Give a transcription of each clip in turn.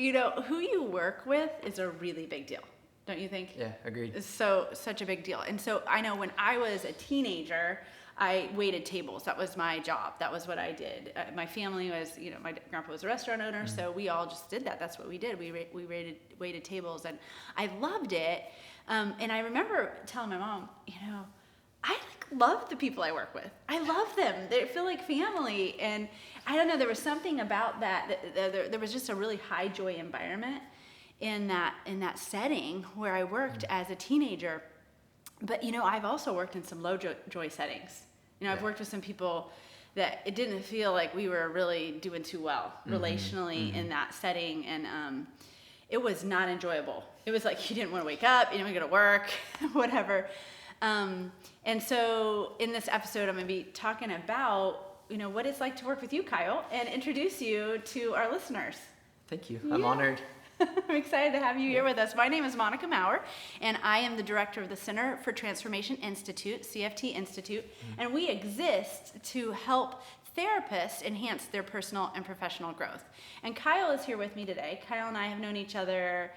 Who you work with is a really big deal, don't you think? Yeah, agreed. It's such a big deal. And so I know when I was a teenager, I waited tables. That was my job. That was what I did. My family was, my grandpa was a restaurant owner, so we all just did that. That's what we did. We waited tables, and I loved it. And I remember telling my mom, I love the people I work with. I love them. They feel like family. And I don't know, there was something about that there was just a really high joy environment in that setting where I worked as a teenager. But I've also worked in some low joy settings. I've worked with some people that it didn't feel like we were really doing too well relationally in that setting, and it was not enjoyable. It was like you didn't want to wake up, you didn't want to go to work, whatever. And so in this episode, I'm going to be talking about what it's like to work with you, Kyle, and introduce you to our listeners. Thank you. I'm honored. I'm excited to have you here with us. My name is Monica Maurer, and I am the director of the Center for Transformation Institute, CFT Institute, and we exist to help therapists enhance their personal and professional growth. And Kyle is here with me today. Kyle and I have known each other,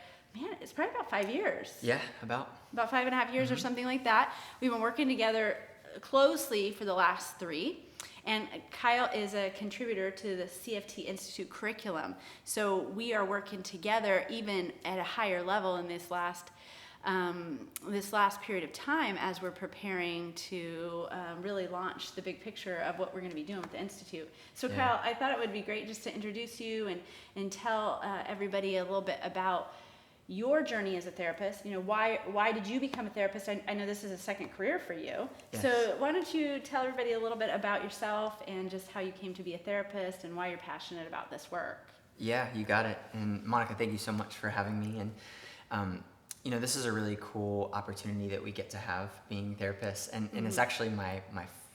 it's probably about 5 years. Yeah, about 5.5 years or something like that. We've been working together closely for the last 3. And Kyle is a contributor to the CFT Institute curriculum. So we are working together even at a higher level in this last period of time as we're preparing to really launch the big picture of what we're going to be doing with the Institute. So Kyle, I thought it would be great just to introduce you and tell everybody a little bit about your journey as a therapist. Why did you become a therapist? I know this is a second career for you. Yes. So why don't you tell everybody a little bit about yourself and just how you came to be a therapist and why you're passionate about this work? Yeah, you got it. And Monica, thank you so much for having me. And this is a really cool opportunity that we get to have being therapists, and it's actually my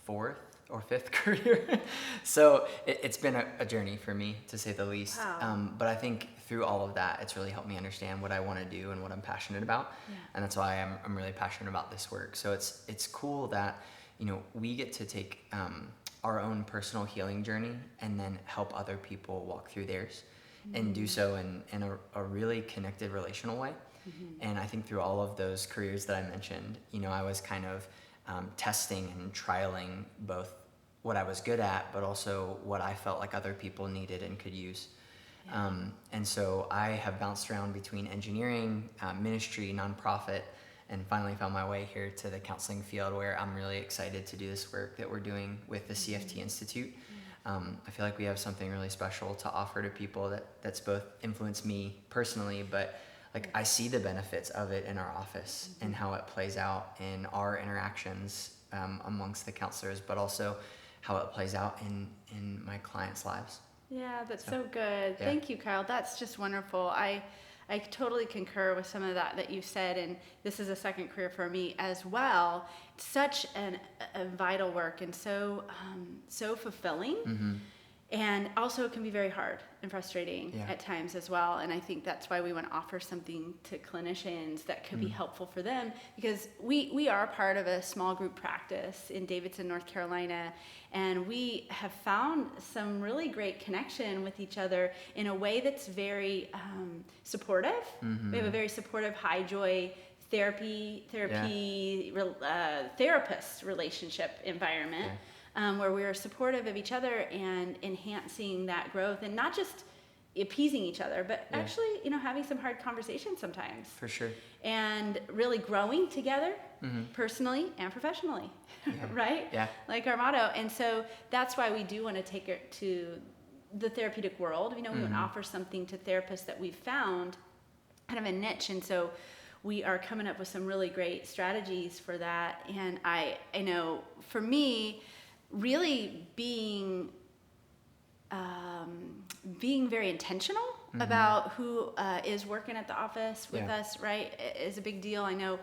4th or 5th career. So it's been a journey for me, to say the least. Wow. But I think through all of that, it's really helped me understand what I want to do and what I'm passionate about. Yeah. And that's why I'm really passionate about this work. So it's cool that, we get to take our own personal healing journey and then help other people walk through theirs and do so in a really connected relational way. And I think through all of those careers that I mentioned, I was kind of testing and trialing both what I was good at, but also what I felt like other people needed and could use. Yeah. And so I have bounced around between engineering, ministry, nonprofit, and finally found my way here to the counseling field, where I'm really excited to do this work that we're doing with the CFT Institute. I feel like we have something really special to offer to people that's both influenced me personally, but I see the benefits of it in our office and how it plays out in our interactions amongst the counselors, but also how it plays out in my clients' lives. Yeah, that's so good. Yeah. Thank you, Kyle. That's just wonderful. I totally concur with some of that you've said, and this is a second career for me as well. It's such a vital work and so fulfilling. And also it can be very hard and frustrating at times as well. And I think that's why we want to offer something to clinicians that could be helpful for them, because we are part of a small group practice in Davidson, North Carolina, and we have found some really great connection with each other in a way that's very supportive. We have a very supportive, high joy therapist relationship environment. Where we are supportive of each other and enhancing that growth, and not just appeasing each other, but actually, having some hard conversations sometimes. For sure. And really growing together, personally and professionally, right? Yeah. Like our motto. And so that's why we do want to take it to the therapeutic world. We want to offer something to therapists that we've found kind of a niche. And so we are coming up with some really great strategies for that. And I know for me, really being very intentional about who is working at the office with us, right, is a big deal. I know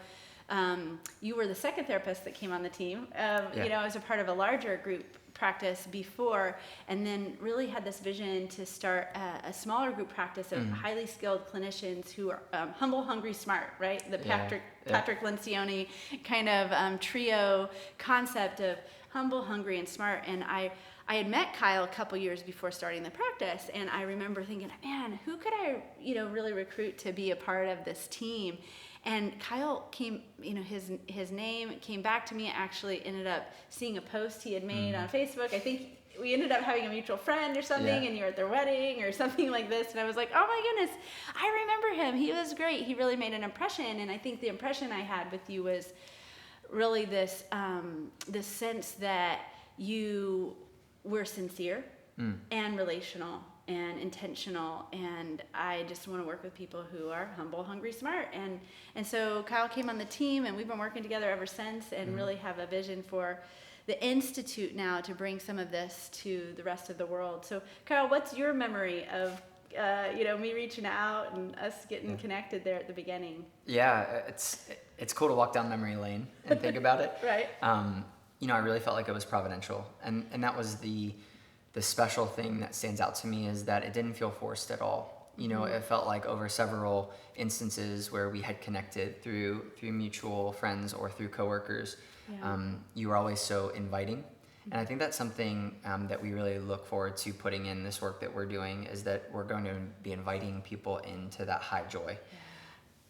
you were the second therapist that came on the team. I was a part of a larger group practice before, and then really had this vision to start a smaller group practice of highly skilled clinicians who are humble, hungry, smart, right? The Patrick Lencioni kind of trio concept of humble, hungry, and smart. And I had met Kyle a couple years before starting the practice, and I remember thinking, man, who could I, really recruit to be a part of this team? And Kyle came, his name came back to me. I actually ended up seeing a post he had made on Facebook. I think we ended up having a mutual friend or something, and you're at their wedding or something like this. And I was like, oh my goodness, I remember him. He was great. He really made an impression. And I think the impression I had with you was really this sense that you were sincere and relational and intentional, and I just want to work with people who are humble, hungry, smart, and so Kyle came on the team, and we've been working together ever since, and really have a vision for the Institute now to bring some of this to the rest of the world. So Kyle, what's your memory of me reaching out and us getting connected there at the beginning? Yeah, it's cool to walk down memory lane and think about it. Right. I really felt like it was providential, and that was the special thing that stands out to me, is that it didn't feel forced at all. It felt like over several instances where we had connected through mutual friends or through coworkers, you were always so inviting. And I think that's something that we really look forward to putting in this work that we're doing, is that we're going to be inviting people into that high joy.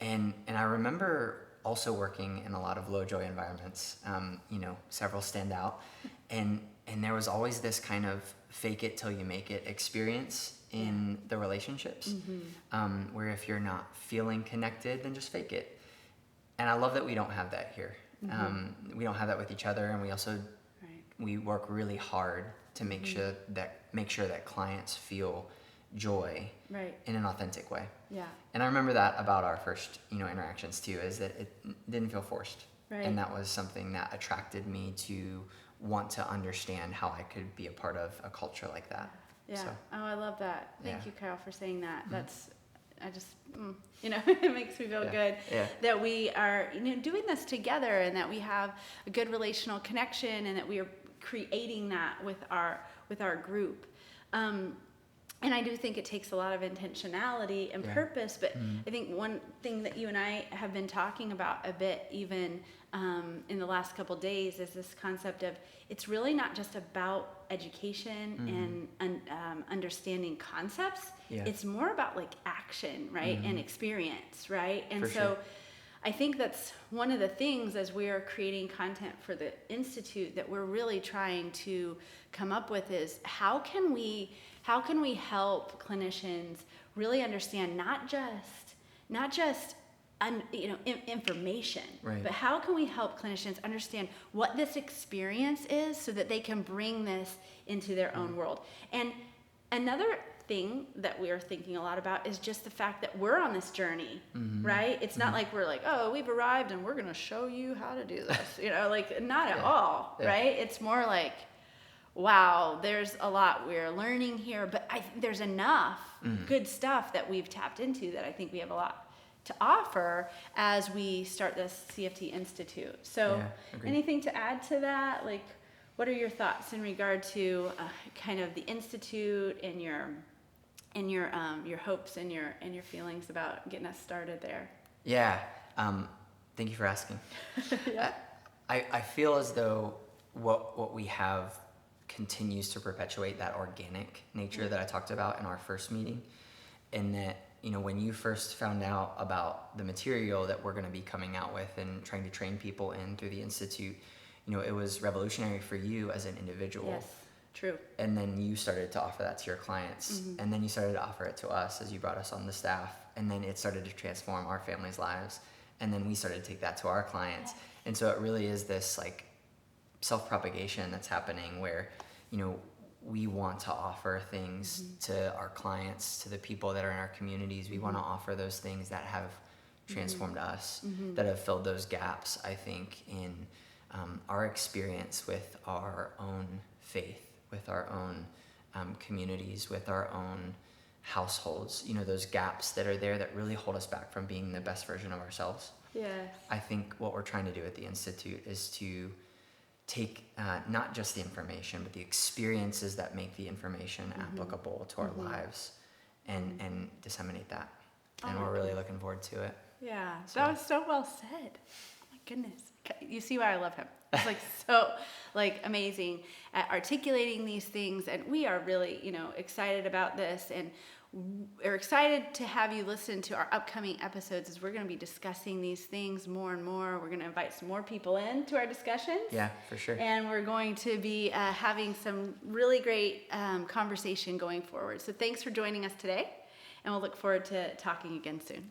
Yeah. And I remember also working in a lot of low joy environments, several stand out. And there was always this kind of fake it till you make it experience in the relationships, where if you're not feeling connected, then just fake it. And I love that we don't have that here. We don't have that with each other, and we also we work really hard to make sure that clients feel joy in an authentic way. Yeah. And I remember that about our first interactions too, is that it didn't feel forced. Right. And that was something that attracted me to want to understand how I could be a part of a culture like that. Yeah. So, I love that. Thank you, Kyle, for saying that. That's, it makes me feel good that we are, doing this together, and that we have a good relational connection, and that we are creating that with our group. And I do think it takes a lot of intentionality and purpose, but I think one thing that you and I have been talking about a bit, even in the last couple days, is this concept of, it's really not just about education and understanding concepts. It's more about like action, right? And experience, right? And I think that's one of the things, as we are creating content for the Institute, that we're really trying to come up with, is how can we help clinicians really understand not just information, but how can we help clinicians understand what this experience is, so that they can bring this into their own world. And another thing that we are thinking a lot about is just the fact that we're on this journey, right? It's not like we're like, oh, we've arrived and we're going to show you how to do this, not at all, right? It's more like, wow, there's a lot we're learning here, but there's enough good stuff that we've tapped into that I think we have a lot to offer as we start this CFT Institute. So anything to add to that? Like, what are your thoughts in regard to kind of the Institute and your hopes and your feelings about getting us started there? Yeah. Thank you for asking. I feel as though what we have continues to perpetuate that organic nature that I talked about in our first meeting, and that when you first found out about the material that we're going to be coming out with and trying to train people in through the Institute, it was revolutionary for you as an individual. Yes, true. And then you started to offer that to your clients, and then you started to offer it to us as you brought us on the staff, and then it started to transform our families' lives, and then we started to take that to our clients. And so it really is this like self-propagation that's happening, where we want to offer things to our clients, to the people that are in our communities. We want to offer those things that have transformed us, that have filled those gaps, I think, in our experience with our own faith, with our own communities, with our own households, those gaps that are there that really hold us back from being the best version of ourselves. Yes. I think what we're trying to do at the Institute is to take not just the information, but the experiences that make the information applicable to our lives, and disseminate that. And we're really looking forward to it. Yeah, that was so well said. Oh my goodness. You see why I love him. He's like so like amazing at articulating these things. And we are really, excited about this, and we're excited to have you listen to our upcoming episodes, as we're going to be discussing these things more and more. We're going to invite some more people in to our discussions. Yeah, for sure. And we're going to be having some really great conversation going forward. So thanks for joining us today, and we'll look forward to talking again soon.